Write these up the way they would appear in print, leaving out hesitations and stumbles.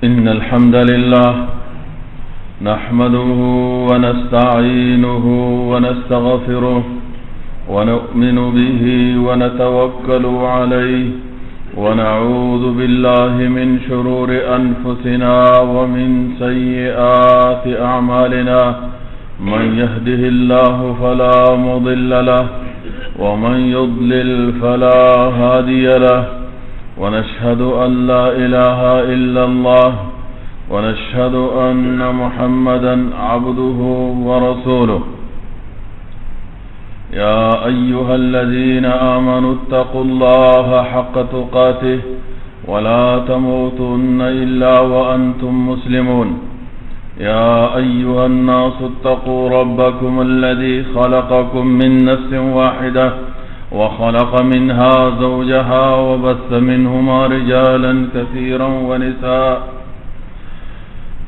إن الحمد لله نحمده ونستعينه ونستغفره ونؤمن به ونتوكل عليه ونعوذ بالله من شرور أنفسنا ومن سيئات أعمالنا من يهده الله فلا مضل له ومن يضلل فلا هادي له ونشهد أن لا إله إلا الله ونشهد أن محمدا عبده ورسوله يا أيها الذين آمنوا اتقوا الله حق تقاته ولا تموتن إلا وأنتم مسلمون يا أيها الناس اتقوا ربكم الذي خلقكم من نفس واحدة وخلق منها زوجها وبث منهما رجالا كثيرا ونساء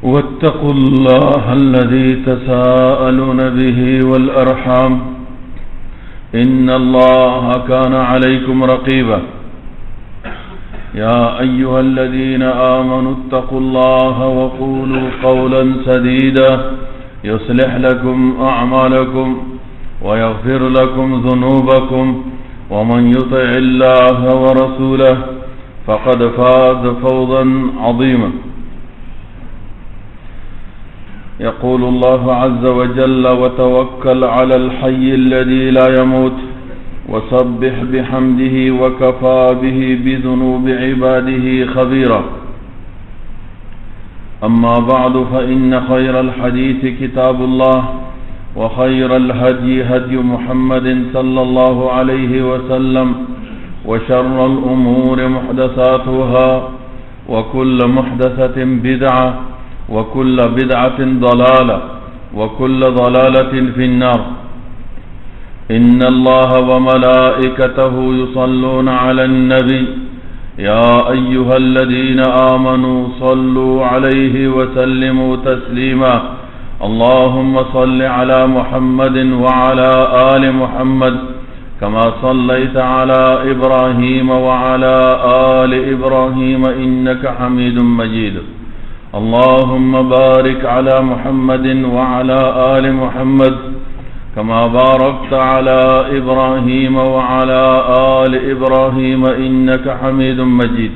واتقوا الله الذي تساءلون به والأرحام إن الله كان عليكم رقيبا يا أيها الذين آمنوا اتقوا الله وقولوا قولا سديدا يصلح لكم أعمالكم ويغفر لكم ذنوبكم ومن يطع الله ورسوله فقد فاز فوزا عظيما يقول الله عز وجل وتوكل على الحي الذي لا يموت وسبح بحمده وكفى به بذنوب عباده خبيرا أما بعد فإن خير الحديث كتاب الله وخير الهدي هدي محمد صلى الله عليه وسلم وشر الأمور محدثاتها وكل محدثة بدعة وكل بدعة ضلالة وكل ضلالة في النار إن الله وملائكته يصلون على النبي يا أيها الذين آمنوا صلوا عليه وسلموا تسليما اللهم صل على محمد وعلى آل محمد كما صليت على إبراهيم وعلى آل إبراهيم إنك حميد مجيد اللهم بارك على محمد وعلى آل محمد كما باركت على إبراهيم وعلى آل إبراهيم إنك حميد مجيد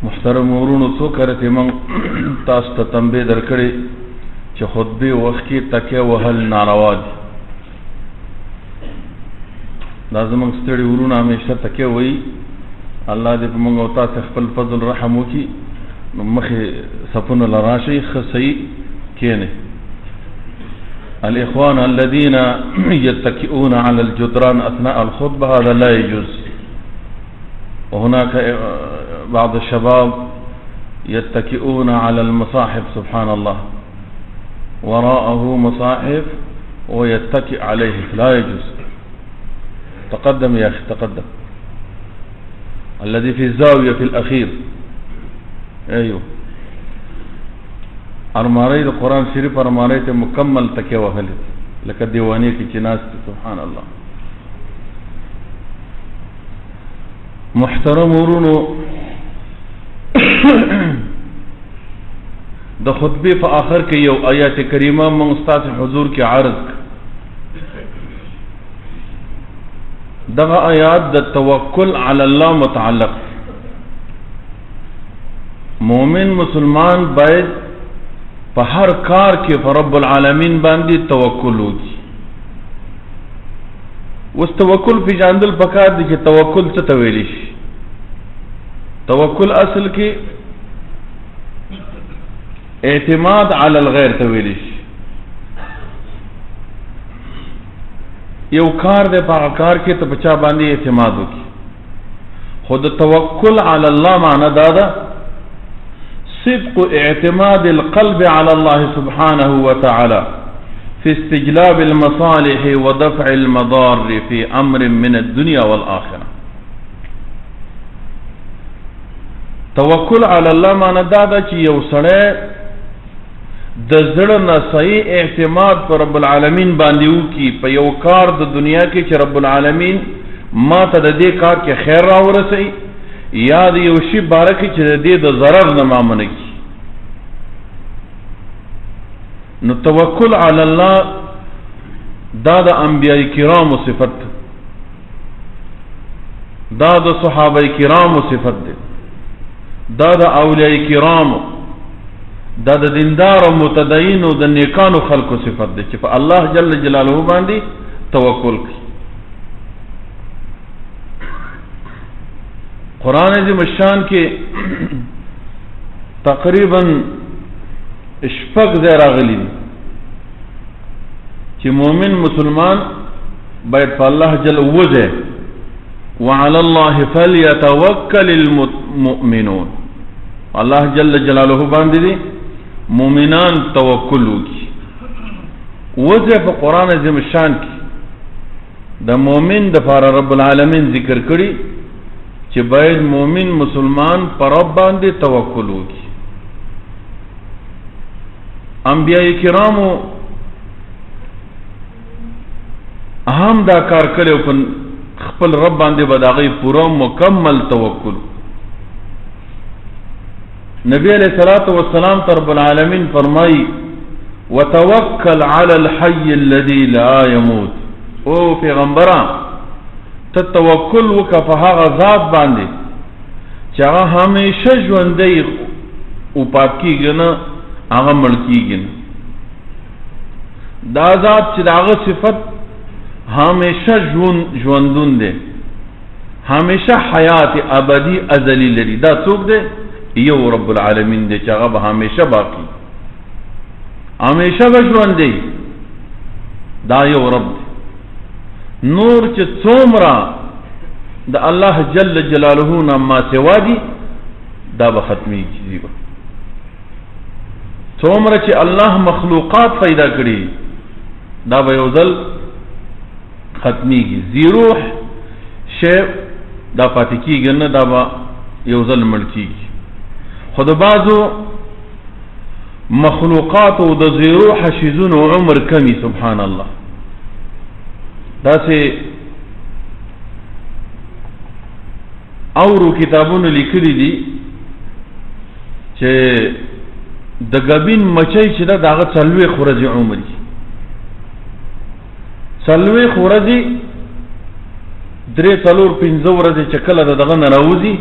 محترم ورونو سو کرتے من تاسو ته تنبیه درکړي چې خطبه وخت کې تکیه وهل ناروا دي لازم ستړي ورونو همیشه تکیه وي الله دې په موږ او تاسو خپل فضل رحم وکي نو مخه صفونه لراشي خصي کینه الاخوان الذين يتكئون على الجدران اثناء الخطبه هذا لا يجوز وهناك بعض الشباب يتكئون على المصاحف سبحان الله وراءه مصاحف ويتكئ عليه لا يجوز تقدم يا أخي تقدم الذي في الزاوية في الأخير أيوه أرماري القرآن الشريف أرماري مكمل تكئ وهلت لك الديوانية كي ناس سبحان الله محترم ورونو د خطبه په آخر کې یو آیات کریمه موږ استاد حضور کې عرض دغه آیات د توکل علی الله متعلق مؤمن مسلمان باید په هر کار کې پر رب العالمین باندې توکل وکړي اوس توکل پی جاندل پکار دي چې توکل څه ته ویل شي. توکل اصل کې اعتماد علی الغیر ته ویل شي. یو کار دی په کار کې ته بچا باندې اعتماد وکړي. خود توکل علی الله معنی دا ده صدق اعتماد القلب على الله سبحانه وتعالى في استجلاب المصالح ودفع المضار في امر من الدنيا والاخره. توکل علی الله معنی دا ده چې یو سړی د زړه نه صحیح اعتماد پر رب العالمین باندې وکړي په یو کار د دنیا کې چې رب العالمین ما ته د دې کار کې خیر راورسوي یا د یو شي باره کې چې د دې د ضرر نه ما منع کړي. نو توکل علی الله دا د انبیاء کرامو صفت ده، دا د صحابه کرامو صفت ده، دا د اولیاء کرامو، دا د دیندار او متدین او د نیکانو خلقو صفت ده چې په الله جل جلاله باندې توکل کوي. قرآن عظیم الشان کې تقریبا شپږ ځای راغلي دي چې مؤمن مسلمان باید په الله جل وځي وعلى الله فليتوكل المؤمنون. الله جل جلاله باندې دي مؤمنان توکل وکړي. وځي په قرآن عظیم الشان کې د مؤمن د لپاره رب العالمین ذکر کړي چې باید مؤمن مسلمان پر رب باندې توکل وکړي. انبیاء کرامو هم دا کار کړو په خپل رب باندې بداغي پوره مکمل توکل. نبی علیہ الصلوۃ والسلام رب العالمین فرمای وتوکل علی الحی الذی لا يموت. او پیغمبران توکل وکړه په هغه ذات باندې چې هغه همیشه ژوندی او پات کیږي نه هغه مړ کیږي نه. دا ذات چې هغه صفت همیشه ژوندون دی، همیشه حیات ابدی ازلی لري. دا څوک دی؟ یو رب العالمین دی چې هغه به همیشه باقی، همیشه به ژوندی. دا یو رب دی. نور چې څومره د الله جل جلاله نه ما سوا دي دا به ختمیږي. څومره چې الله مخلوقات پیدا کړي دا به یو ځل ختمیږي. زیروح شی دا پاتې کیږي نه، دا به یو ځل مړ کیږي. خو د بعضو مخلوقات او د زیروح شیزونو عمر کمی سبحان الله. داسې اورو کتابونو لیکلي دي چې د ګبین مچۍ چې دا دغه 40 ورځې عمر دی. 40 ورځې 3-4-5 ورځې چې کله دغه نه راوځي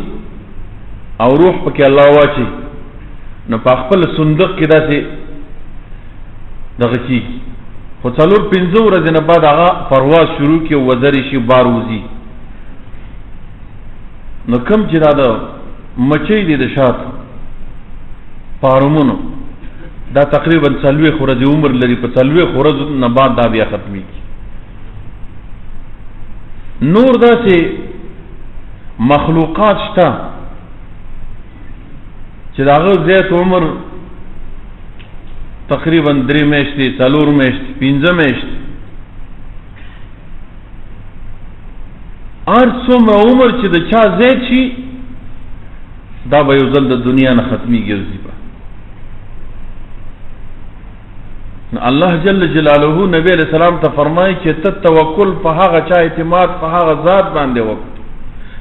او روح پکې الله واچي نو په خپل صندوق کې داسې دغه کیږي. خو 4-5 ورځې نه بعد هغه پرواز شروع کی وزري شي بار وځي. نو کوم چې دا د مچۍ دی د شات پارومونو دا تقریبا 40 ورځې عمر لري. په 40 ورځې نه بعد دا بیا ختميږي. نور داسې مخلوقات شته چې داغه زیات عمر تقریبا 3 میاشتې 4 میاشتې 5 میاشتې. هر څومره عمر چې د چا زیات شي دا به یو ځل د دنیا نه ختميږي. الله جل جلاله نبی علیہ السلام ته فرمایي چې ته توکل په هغه چا اعتماد په هغه ذات باندې وکړه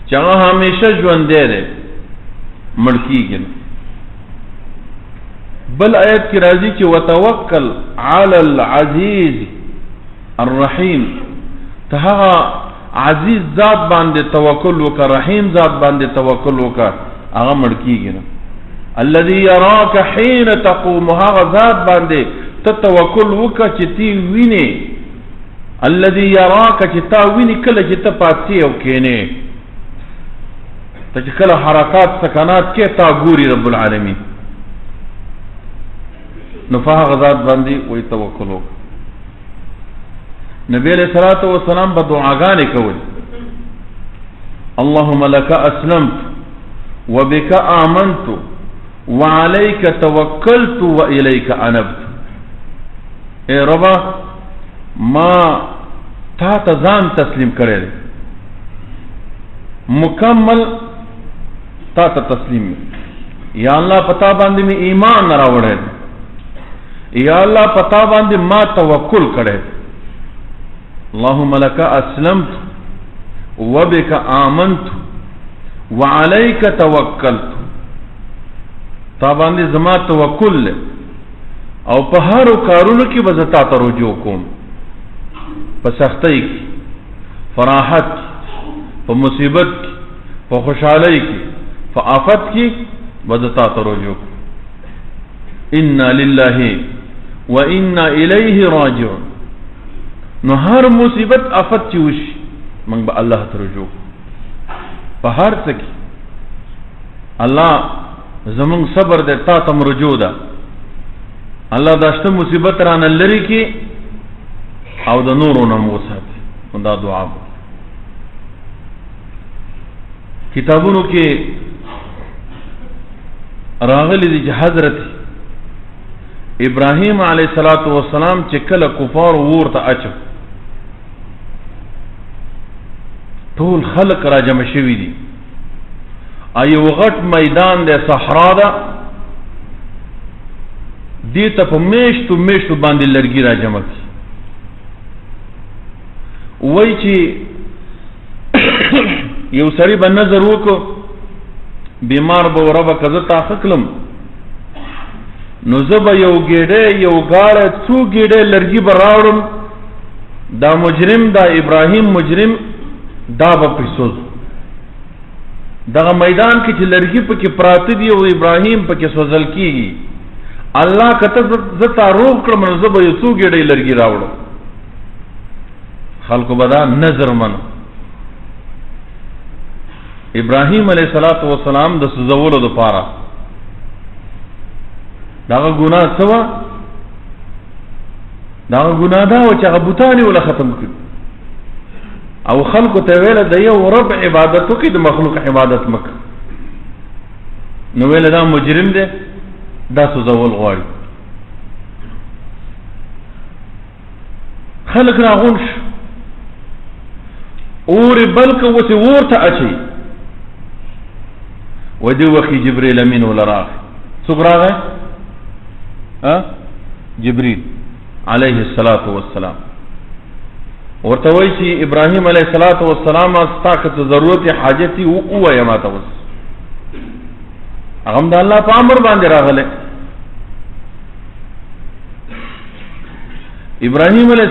چې هغه همیشه ژوند دی مړ کیږي. بل آیت کی راضی چې وتوکل علی العزیز الرحیم. ته هغه عزیز ذات باندې توکل وکړه، رحیم ذات باندې توکل وکړه، هغه مړ کیږي نه. الذي يراك حين تقوم. هغه ذات باندې ته توکل وکړه چې تی ویني الذي يراك چې تا ویني کله چې ته پاتې او کینې ته چې کله حرکات سکنات کې تا ګوري رب العالمین نو فهغه ذات باندې وې توکل وکړه. نبی علیہ الصلوۃ والسلام به دعاګانې کول اللهم لك اسلمت وبك آمنت وعليك توكلت وإليك أنبت. اے ربا ما تا ته ځان تسلیم کړی دی مکمل تا ته تسلیم یا الله پتا باندې می ایمان راوړی یا الله پتا باندې ما توکل کړی اللهم لك اسلمت وبك آمنت وعليك توكلت تا باندې زما توکل او په هر کارونو کې به زتا ته رجوع کوم په سختۍ کې فراحت په مصیبت کې په خوشحالۍ کې په آفت کې به زتا ته رجوع کوم. انا لله وانا الیه راجعون. نو هر مصیبت آفت چې وشي موږ به الله ته رجوع کوو په هر څه کې. الله زمون صبر دے تا تم رجوع ده الله داشته مصیبت رانه لري کې او د نورونو موسات دا دعا کتابونو کې راغلي دي چې حضرت ابراهیم علیه السلام چې کله کفار ورته اچو ټول خلق را جمع شوي دي ایو غټ میدان د صحرا ده دې ته په میشتو باندې لرګي را جمع کی وای چې یو سړی به نظر وکړو بیمار به وربه کزه تاخکلم نو زه به یو ګېډه یو غاړه څو ګېډه لرګي به راوړم دا مجرم دا ابراهیم مجرم دا به پسوز دغه میدان کې چې لرګي پکې پراته دي او ابراهیم پکې سوزل کیږي الله کته زتا روح کړم نو زه به یو څو ګېډه لرګي راوړم خلکو بدا نظر منو ابراهیم علیه السلام د سوزولو لپاره داغه ګناه سوا داغه ګناه دا و چې هغه بوتانی ولا ختم کړ او خلکو ته ویل د یو رب عبادتو کې د مخلوق عبادت مکه نو ویل دا مجرم دی دا سوزول غواړي خلک راغون شو اور بلکه وسه ورته اچي ودي وخي جبريل امين ولا راغ څوک راغی جبريل عليه الصلاه والسلام ورته وایي چې ابراهیم علیه السلام استاکت ضرورت حاجتي او یا ماته وس هغه د الله په امر باندې راغله ابراهیم علیه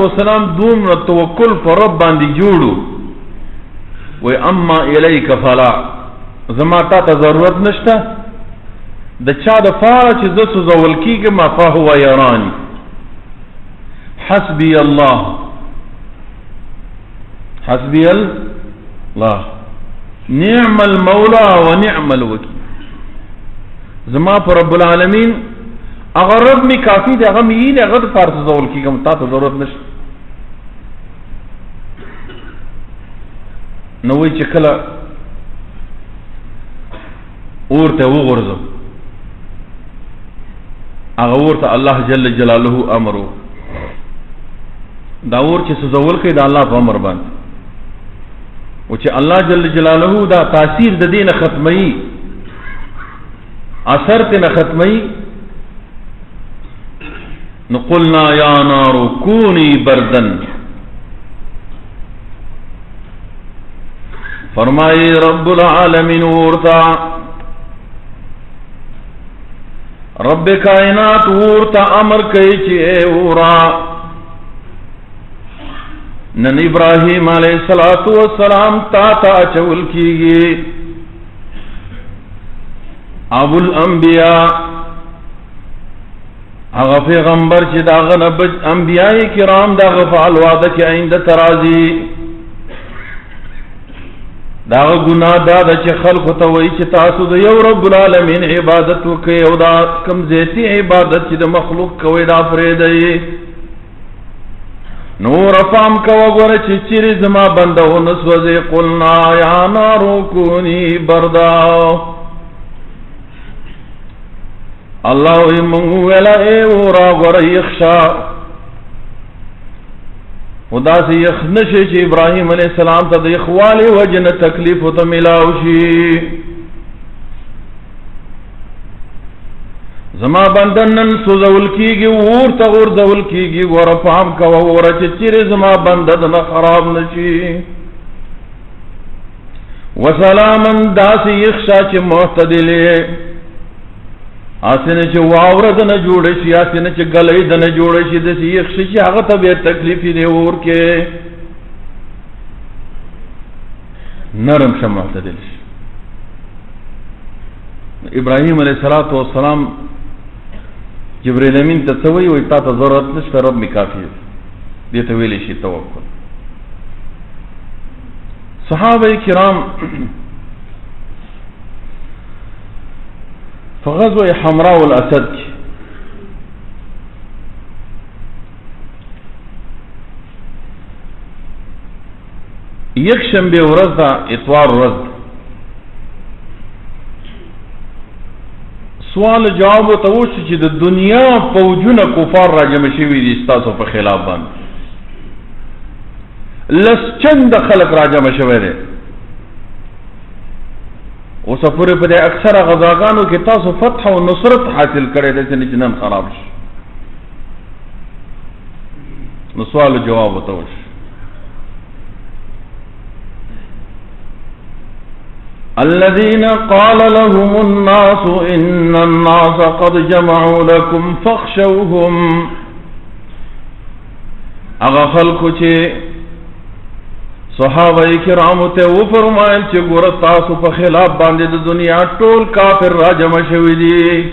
السلام دوم توکل پر رب باندې جوړو و اما الیک فلا زما ته ضرورت نشته د چا د فاره چې زه سوزول کیږم ما فهو يراني حسبي الله حسبي الله نعم المولى ونعم الوكيل زما پر رب العالمین اگر رب می کافی دی هغه می نه هغه فارس زول کیږم تا ته ضرورت نشته نو وی چې کله اورته وګورځو هغه ورته الله جل جلاله امرو دا ور چې سوزول کوي دا الله په امر باندې او چې الله جل جلاله دا تاثیر د دین ختمي اثر ته ختمي نقولنا يا نار كوني بردا فرمائے رب العالمین ورتا رب کائنات ورتا امر کئی چی اے ورا نن ابراہیم علیہ السلام تا چول کی گی ابو الانبیاء هغه پیغمبر چې داغه نبج انبیاء کرام داغه فعال وعده کې آینده ترازی داغه ګناه دا چې خلق ته وایي چې تاسو د یو رب العالمین عبادت وکړئ او دا کم زیتی عبادت چې د مخلوق کوي دا پرېږدئ نور افام کوا گوره چی چیری زما بندو نسوزی قلنا یا نارو کونی برداو اللہ وی منگو ویلا اے ورا گوره یخشا خدا سے یخنشی چی ابراہیم علیہ السلام تا دی اخوالی وجن تکلیف تا ملاوشی زما بندنن سوزول کیگی ور تا غرزول کیگی ور فهم کوا ور چچیر زما بندن خراب نشی وسلاما داسی یخشا چی محتدلی آسین چی واورد نجوڑشی آسین چی گلید نجوڑشی دسی یخشی چی آغتا بے تکلیفی دی ور کے نرم شا محتدلی ابراہیم علیہ السلام جبرائیل امین ته څوی وي تا ته ضرورت نشته رب می کافی دې ته ویلی شي توکل صحابه کرام فغزوه حمراء الاسد یک شنبه ورځ ده اتوار ورځ سوال جواب ته وشو چې د دنیا فوجونه کفار راجم شوي دي ستاسو په خلاف باندې لسچند خلق راجم شوي دي اوس پورې په اکثره غزاګانو کې تاسو فتح او نصرت حاصل کړی دي چې نن خراب شي نو سوال جواب ته وشو الذين قال لهم الناس إن الناس قد جمعوا لكم فاخشوهم اغا خلقو چه صحابه کرامو ته و فرمایل چې ګور تاسو په خلاف باندې د دنیا ټول کافر راجم شوي دي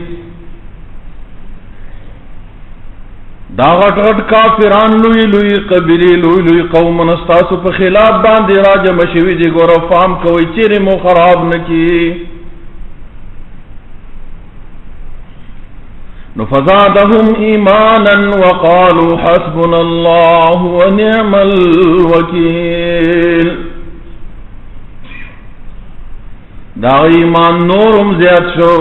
دا غټ کافران لوی لوی قبیله لوی لوی قوم نستاسو په خلاف باندې راجم شوي دي ګور فام کوي چیرې مو خراب نکي نو فزادهم ایمانا وقالوا حسبنا الله ونعم الوکیل دا ایمان نورم زیاد شو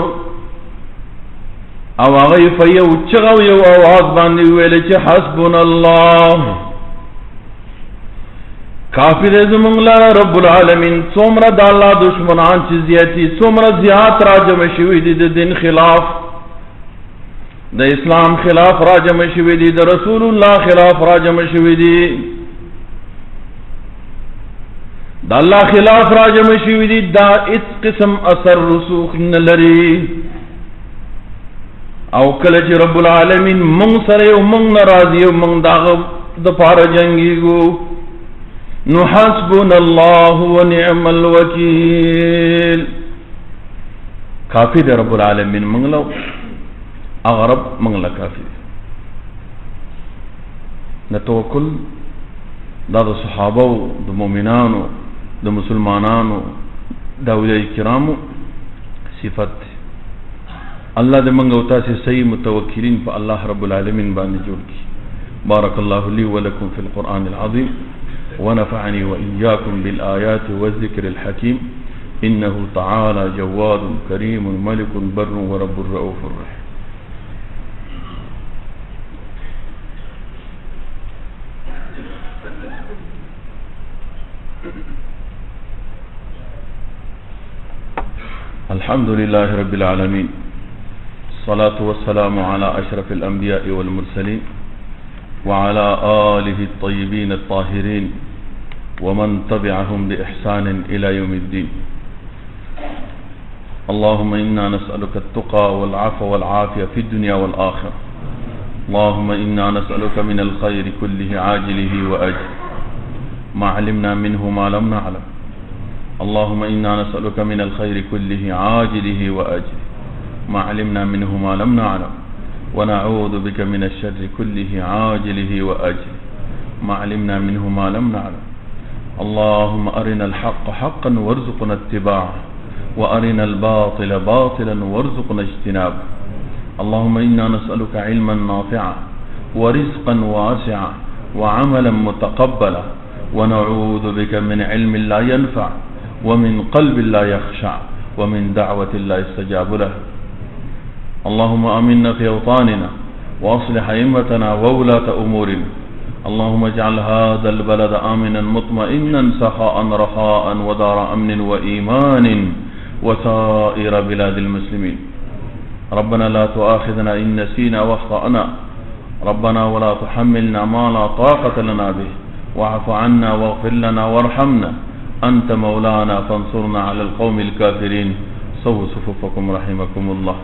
او هغه فیو چغو یو आवाज باندې ویل چې حسبنا الله کافر زمونږ لپاره رب العالمین څومره د الله دشمنان چې زیاتی څومره زیات راجم شوي دي د دین خلاف د اسلام خلاف راجم شوي دي د رسول الله خلاف راجم شوي دي د الله خلاف راجم شوي دي دا هیڅ قسم اثر رسوخ نه لري او کله چې رب العالمین مونږ سره یو مونږ ناراضي او مونږ داغه د پاره جنگيګو نو حسبنا الله ونعم الوکیل کافی دی رب العالمین مونږ له اغرب مونږ له کافی نه توکل دا د صحابه او د مؤمنانو د مسلمانانو د اولیاء کرامو صفت الله دې منګ او تاسو صحیح متوکلین په الله رب العالمین باندې جوړ کړي بارك الله لي ولكم في القرآن العظيم ونفعني وإياكم بالآيات والذكر الحكيم إنه تعالى جواد كريم ملك بر ورب الرؤوف الرحيم الحمد لله رب العالمين الصلاة والسلام على أشرف الأنبياء والمرسلين وعلى آله الطيبين الطاهرين ومن تبعهم بإحسان إلى يوم الدين اللهم إنا نسألك التقى والعفو والعافية في الدنيا والآخرة اللهم إنا نسألك من الخير كله عاجله وأجله ما علمنا منه ما لم نعلم اللهم إنا نسألك من الخير كله عاجله وأجله ما علمنا منه ما لم نعلم ونعوذ بك من الشر كله عاجله وآجله ما علمنا منه ما لم نعلم. اللهم أرنا الحق حقا وارزقنا اتباعه وأرنا الباطل باطلا وارزقنا اجتنابه. اللهم إنا نسألك علما نافعا ورزقا واسعا وعملا متقبلا، ونعوذ بك من علم لا ينفع ومن قلب لا يخشع ومن دعوة لا يستجاب له. اللهم آمنا في أوطاننا وأصلح أئمتنا وولاة أمورنا. اللهم اجعل هذا البلد آمنا مطمئنا سخاء رخاء ودار أمن وإيمان وسائر بلاد المسلمين. ربنا لا تؤاخذنا إن نسينا واخطأنا، ربنا ولا تحملنا ما لا طاقة لنا به، واعف عنا واغفر لنا وارحمنا، أنت مولانا فانصرنا على القوم الكافرين. سووا صفوفكم رحمكم الله.